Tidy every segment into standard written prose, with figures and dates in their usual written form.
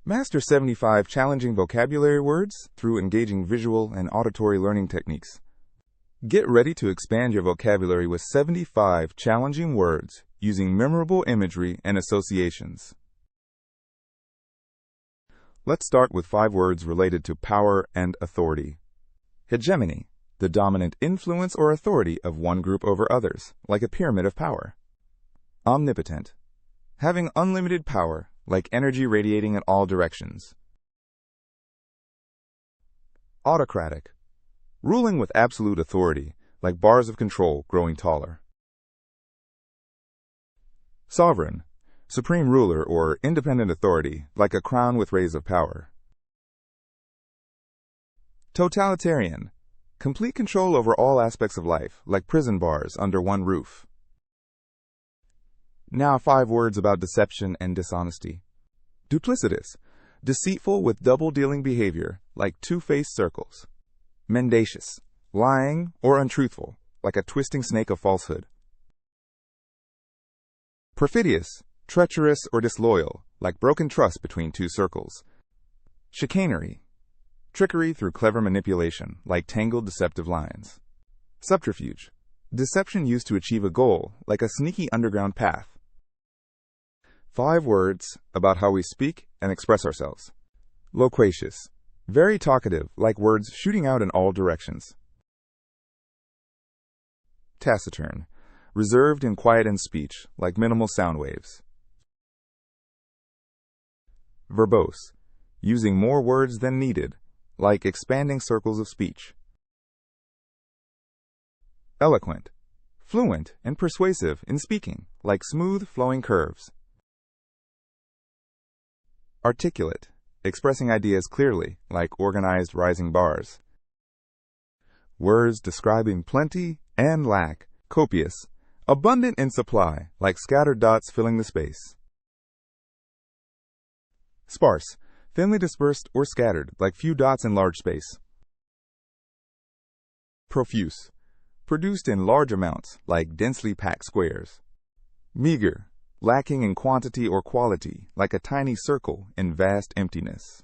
Master 75 challenging vocabulary words through engaging visual and auditory learning techniques. Get ready to expand your vocabulary with 75 challenging words using memorable imagery and associations. Let's start with 5 words related to power and authority. Hegemony, the dominant influence or authority of one group over others, like a pyramid of power. Omnipotent, having unlimited power, like energy radiating in all directions. Autocratic, ruling with absolute authority, like bars of control growing taller. Sovereign, supreme ruler or independent authority, like a crown with rays of power. Totalitarian, complete control over all aspects of life, like prison bars under one roof. Now 5 words about deception and dishonesty. Duplicitous, deceitful with double-dealing behavior, like two-faced circles. Mendacious, lying or untruthful, like a twisting snake of falsehood. Perfidious, treacherous or disloyal, like broken trust between two circles. Chicanery, trickery through clever manipulation, like tangled deceptive lines. Subterfuge, deception used to achieve a goal, like a sneaky underground path. 5 words about how we speak and express ourselves. Loquacious, very talkative, like words shooting out in all directions. Taciturn, reserved and quiet in speech, like minimal sound waves. Verbose, using more words than needed, like expanding circles of speech. Eloquent, fluent and persuasive in speaking, like smooth flowing curves. Articulate, expressing ideas clearly, like organized rising bars. Words describing plenty and lack, copious, abundant in supply, like scattered dots filling the space. Sparse, thinly dispersed or scattered, like few dots in large space. Profuse, produced in large amounts, like densely packed squares. Meager, lacking in quantity or quality, like a tiny circle in vast emptiness.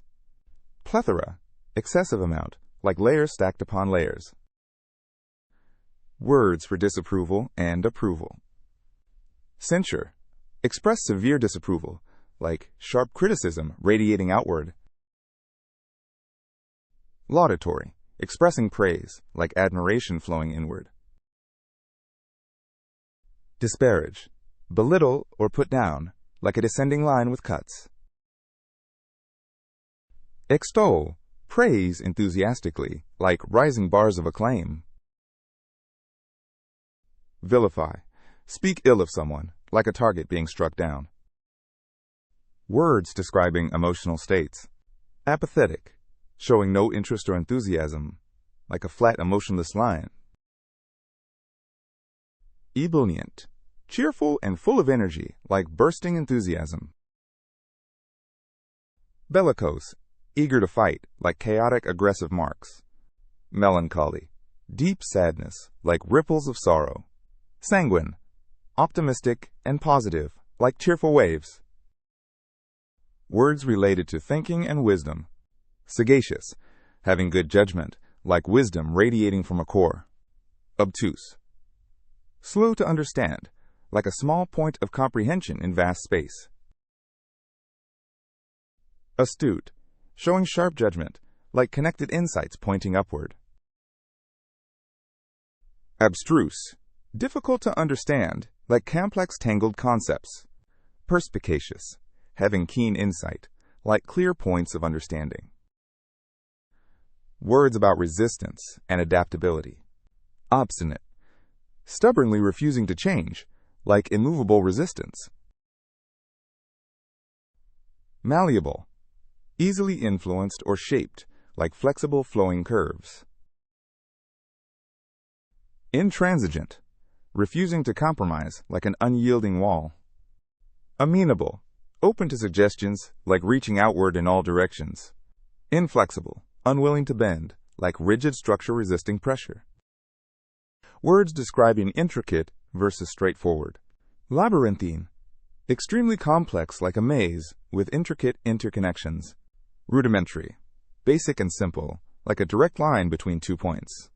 Plethora, excessive amount, like layers stacked upon layers. Words for disapproval and approval. Censure, express severe disapproval, like sharp criticism radiating outward. Laudatory, expressing praise, like admiration flowing inward. Disparage, belittle or put down, like a descending line with cuts. Extol, praise enthusiastically, like rising bars of acclaim. Vilify, speak ill of someone, like a target being struck down. Words describing emotional states. Apathetic, showing no interest or enthusiasm, like a flat emotionless line. Ebullient, cheerful and full of energy, like bursting enthusiasm. Bellicose, eager to fight, like chaotic aggressive marks. Melancholy, deep sadness, like ripples of sorrow. Sanguine, optimistic and positive, like cheerful waves. Words related to thinking and wisdom. Sagacious, having good judgment, like wisdom radiating from a core. Obtuse, slow to understand, like a small point of comprehension in vast space. Astute, showing sharp judgment, like connected insights pointing upward. Abstruse, difficult to understand, like complex tangled concepts. Perspicacious, having keen insight, like clear points of understanding. Words about resistance and adaptability. Obstinate, stubbornly refusing to change, like immovable resistance. Malleable, easily influenced or shaped, like flexible flowing curves. Intransigent, refusing to compromise, like an unyielding wall. Amenable, open to suggestions, like reaching outward in all directions. Inflexible, unwilling to bend, like rigid structure resisting pressure. Words describing intricate versus straightforward. Labyrinthine, Extremely complex, like a maze, with intricate interconnections. Rudimentary. Basic and simple, like a direct line between 2 points.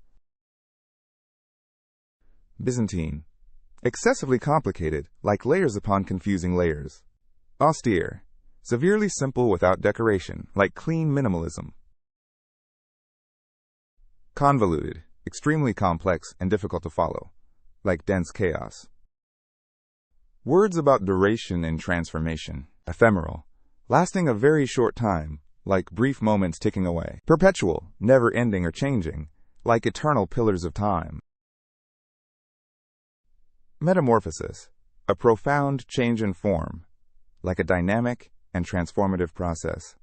Byzantine. Excessively complicated, like layers upon confusing layers. Austere. Severely simple without decoration, like clean minimalism. Convoluted. Extremely complex and difficult to follow, like dense chaos. Words about duration and transformation. Ephemeral. Lasting a very short time, like brief moments ticking away. Perpetual. Never ending or changing, like eternal pillars of time. Metamorphosis. A profound change in form, like a dynamic and transformative process.